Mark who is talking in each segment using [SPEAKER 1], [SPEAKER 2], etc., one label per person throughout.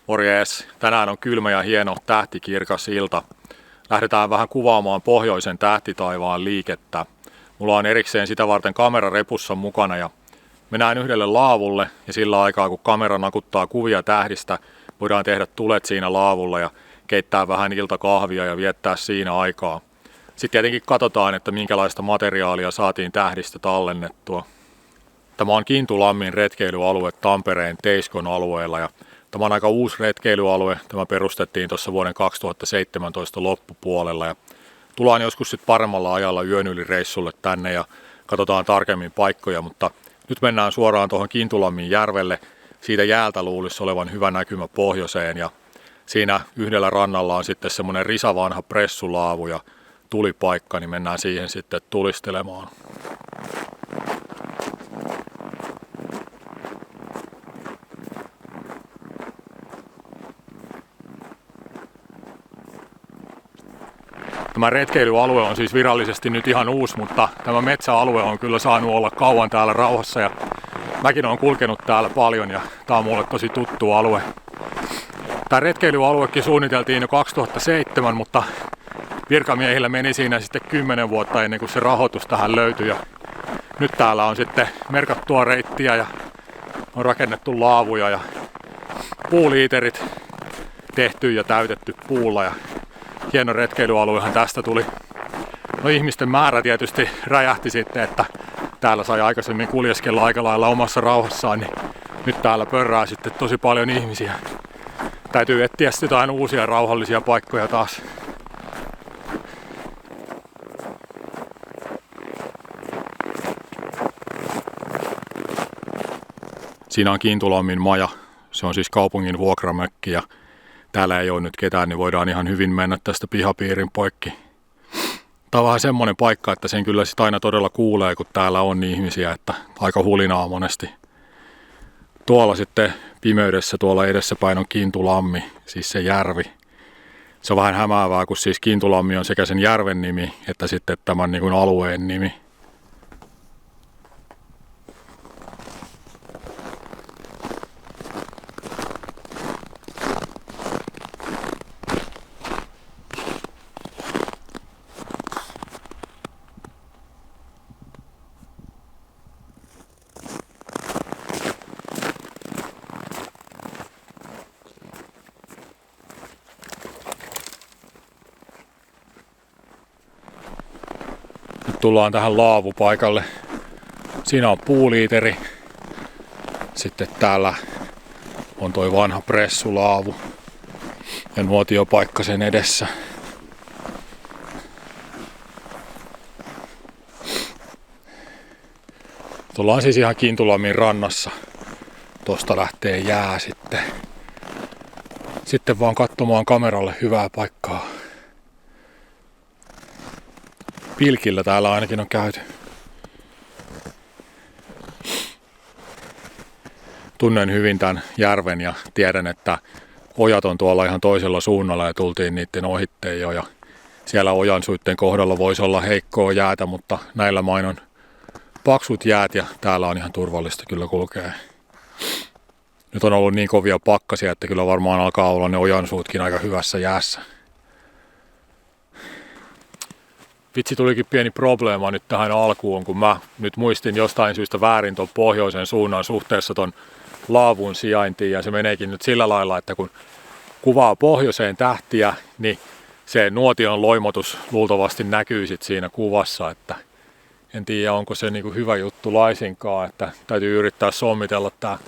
[SPEAKER 1] Morjes! Tänään on kylmä ja hieno tähtikirkas ilta. Lähdetään vähän kuvaamaan pohjoisen tähtitaivaan liikettä. Mulla on erikseen sitä varten kamera repussa mukana ja mennään yhdelle laavulle ja sillä aikaa kun kamera nakuttaa kuvia tähdistä, voidaan tehdä tulet siinä laavulla ja keittää vähän iltakahvia ja viettää siinä aikaa. Sitten tietenkin katsotaan, että minkälaista materiaalia saatiin tähdistä tallennettua. Tämä on Kintulammin retkeilyalue Tampereen Teiskon alueella ja tämä on aika uusi retkeilyalue. Tämä perustettiin tuossa vuoden 2017 loppupuolella ja tullaan joskus sitten paremmalla ajalla yön yli reissulle tänne ja katsotaan tarkemmin paikkoja, mutta nyt mennään suoraan tuohon Kintulammin järvelle. Siitä jäältä luulisi olevan hyvä näkymä pohjoiseen ja siinä yhdellä rannalla on sitten semmoinen risavanha pressulaavu ja tulipaikka, niin mennään siihen sitten tulistelemaan. Tämä retkeilyalue on siis virallisesti nyt ihan uusi, mutta tämä metsäalue on kyllä saanut olla kauan täällä rauhassa ja mäkin olen kulkenut täällä paljon ja tämä on mulle tosi tuttu alue. Tämä retkeilyaluekin suunniteltiin jo 2007, mutta virkamiehillä meni siinä sitten 10 vuotta ennen kuin se rahoitus tähän löytyi. Ja nyt täällä on sitten merkattua reittiä ja on rakennettu laavuja ja puuliiterit tehty ja täytetty puulla. Ja hieno retkeilyaluehan tästä tuli. No ihmisten määrä tietysti räjähti sitten, että täällä sai aikaisemmin kuljeskella aika lailla omassa rauhassaan, niin nyt täällä pörrää sitten tosi paljon ihmisiä. Täytyy etsiä jotain uusia rauhallisia paikkoja taas. Siinä on Kintulammin maja. Se on siis kaupungin vuokramökki ja täällä ei ole nyt ketään, niin voidaan ihan hyvin mennä tästä pihapiirin poikki. Tämä on vähän semmoinen paikka, että sen kyllä sit aina todella kuulee, kun täällä on ihmisiä, että aika hulinaa monesti. Tuolla sitten pimeydessä tuolla edessäpäin on Kintulammi, siis se järvi. Se on vähän hämäävää, kun siis Kintulammi on sekä sen järven nimi että sitten tämän niin kuin alueen nimi. Nyt tullaan tähän laavupaikalle. Siinä on puuliiteri. Sitten täällä on toi vanha pressulaavu ja nuotiopaikka sen edessä. Tullaan siis ihan Kintulammin rannassa. Tosta lähtee jää sitten. Sitten vaan katsomaan kameralle hyvää paikkaa. Pilkillä täällä ainakin on käyty. Tunnen hyvin tämän järven ja tiedän, että ojat on tuolla ihan toisella suunnalla ja tultiin niiden ohitteen jo. Ja siellä ojansuitten kohdalla voisi olla heikkoa jäätä, mutta näillä main on paksut jäät ja täällä on ihan turvallista kyllä kulkea. Nyt on ollut niin kovia pakkasia, että kyllä varmaan alkaa olla ne ojansuutkin aika hyvässä jäässä. Vitsi, tulikin pieni probleema nyt tähän alkuun, kun mä nyt muistin jostain syystä väärin tuon pohjoisen suunnan suhteessa ton laavun sijaintiin. Ja se meneekin nyt sillä lailla, että kun kuvaa pohjoiseen tähtiä, niin se nuotion loimotus luultavasti näkyy sit siinä kuvassa. Että en tiedä, onko se niinku hyvä juttu laisinkaan, että täytyy yrittää sommitella tää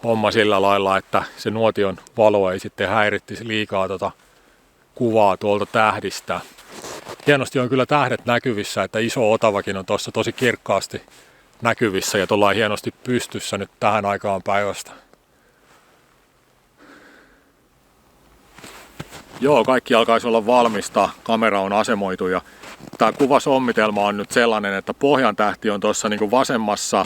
[SPEAKER 1] homma sillä lailla, että se nuotion valo ei sitten häirittisi liikaa kuvaa tuolta tähdistä. Hienosti on kyllä tähdet näkyvissä, että iso Otavakin on tuossa tosi kirkkaasti näkyvissä ja tuolla hienosti pystyssä nyt tähän aikaan päivästä. Joo, kaikki alkaisi olla valmista, kamera on asemoitu ja tämä kuvasommitelma on nyt sellainen, että pohjan tähti on tuossa niin kuin vasemmassa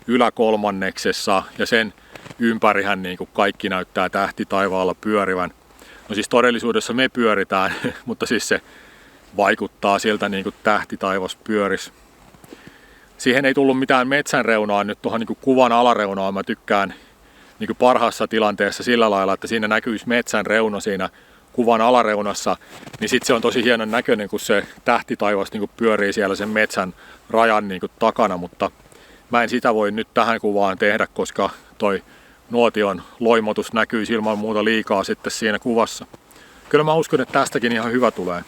[SPEAKER 1] yläkolmanneksessa ja sen ympärihän niin kuin kaikki näyttää tähti taivaalla pyörivän. No siis todellisuudessa me pyöritään, mutta siis se vaikuttaa siltä niin kuin tähti taivas pyörisi. Siihen ei tullut mitään metsän reunaa nyt tuohon niin kuin kuvan alareunaan. Mä tykkään niin kuin parhaassa tilanteessa sillä lailla, että siinä näkyisi metsän reuna siinä kuvan alareunassa, niin sitten se on tosi hienon näköinen, kun se tähtitaivas niin kuin pyörii siellä sen metsän rajan niin kuin takana, mutta mä en sitä voi nyt tähän kuvaan tehdä, koska toi nuotion loimotus näkyy ilman muuta liikaa sitten siinä kuvassa. Kyllä mä uskon, että tästäkin ihan hyvä tulee.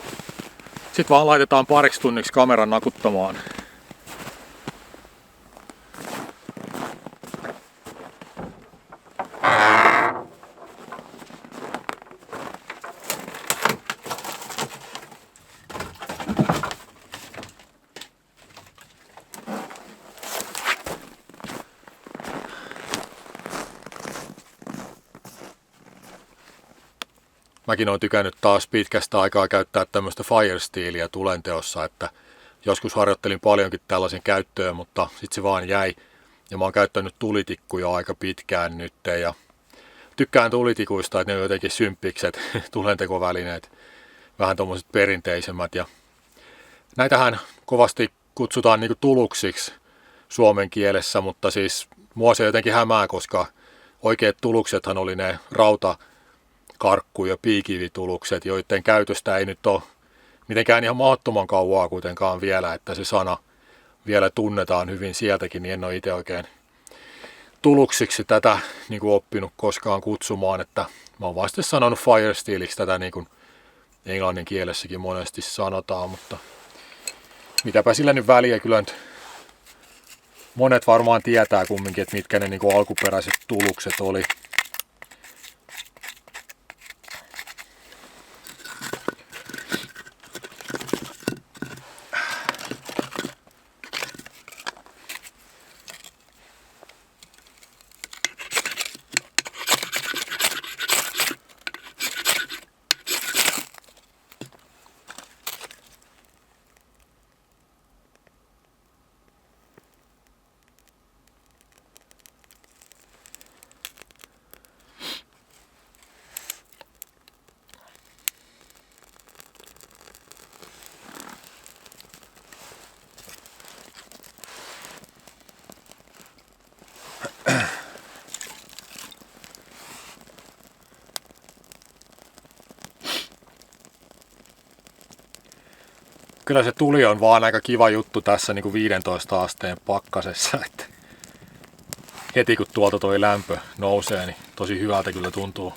[SPEAKER 1] Sitten vaan laitetaan pariksi tunniksi kameran nakuttamaan. Mäkin olen tykännyt taas pitkästä aikaa käyttää tämmöistä Firesteelia tulenteossa, että joskus harjoittelin paljonkin tällaisen käyttöön, mutta sitten se vaan jäi. Ja mä oon käyttänyt tulitikkuja aika pitkään nyt ja tykkään tulitikuista, että ne on jotenkin symppikset tulentekovälineet, vähän tommoset perinteisemmät. Ja näitähän kovasti kutsutaan niinku tuluksiksi suomen kielessä, mutta siis mua se jotenkin hämää, koska oikeat tuluksethan oli ne karkku- ja piikivitulukset, joiden käytöstä ei nyt ole mitenkään ihan mahdottoman kauaa kuitenkaan vielä, että se sana vielä tunnetaan hyvin sieltäkin, niin en ole itse oikein tuluksiksi tätä niin kuin oppinut koskaan kutsumaan, että mä oon vaan sitten sanonut Firesteeliksi tätä niin kuin englannin kielessäkin monesti sanotaan, mutta mitäpä sillä nyt väliä, kyllä nyt monet varmaan tietää kumminkin, että mitkä ne niin kuin alkuperäiset tulukset oli. Kyllä se tuli on vaan aika kiva juttu tässä niin kuin 15 asteen pakkasessa, että heti kun tuolta toi lämpö nousee, niin tosi hyvältä kyllä tuntuu.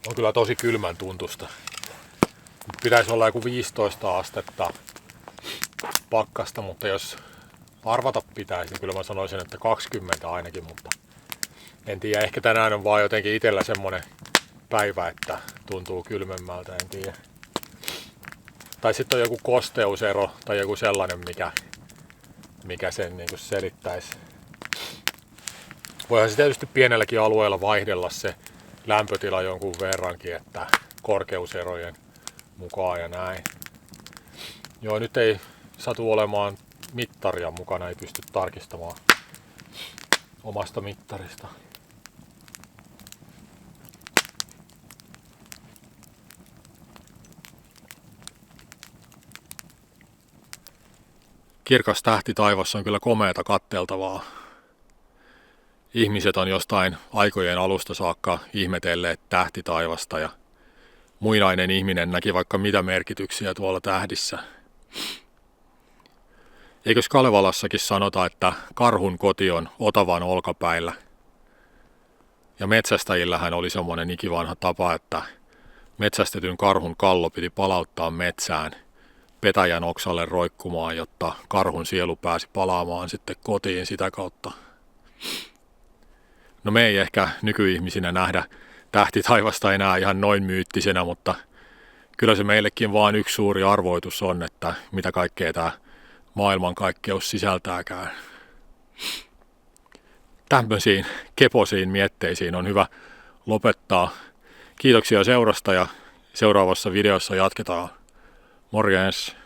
[SPEAKER 1] On kyllä tosi kylmän tuntusta. Pitäisi olla joku 15 astetta pakkasta, mutta jos arvata pitäisi, niin kyllä mä sanoisin, että 20 ainakin, mutta en tiedä. Ehkä tänään on vaan jotenkin itsellä semmonen päivä, että tuntuu kylmemmältä, en tiedä. Tai sitten on joku kosteusero tai joku sellainen, mikä sen niin kuin selittäisi. Voihan se tietysti pienelläkin alueella vaihdella se lämpötila jonkun verrankin, että korkeuserojen mukaan ja näin. Joo, nyt ei satu olemaan mittaria mukana, ei pysty tarkistamaan omasta mittarista. Kirkas tähti taivassa on kyllä komeata katteltavaa. Ihmiset on jostain aikojen alusta saakka ihmetelleet tähtitaivasta ja muinainen ihminen näki vaikka mitä merkityksiä tuolla tähdissä. Eikös Kalevalassakin sanota, että karhun koti on Otavan olkapäillä? Ja metsästäjillähän oli semmoinen ikivanha tapa, että metsästetyn karhun kallo piti palauttaa metsään petäjän oksalle roikkumaan, jotta karhun sielu pääsi palaamaan sitten kotiin sitä kautta. No me ei ehkä nykyihmisinä nähdä tähtitaivasta enää ihan noin myyttisenä, mutta kyllä se meillekin vaan yksi suuri arvoitus on, että mitä kaikkea tämä maailmankaikkeus sisältääkään. Tämmöisiin keposiin mietteisiin on hyvä lopettaa. Kiitoksia seurasta ja seuraavassa videossa jatketaan. Morjens!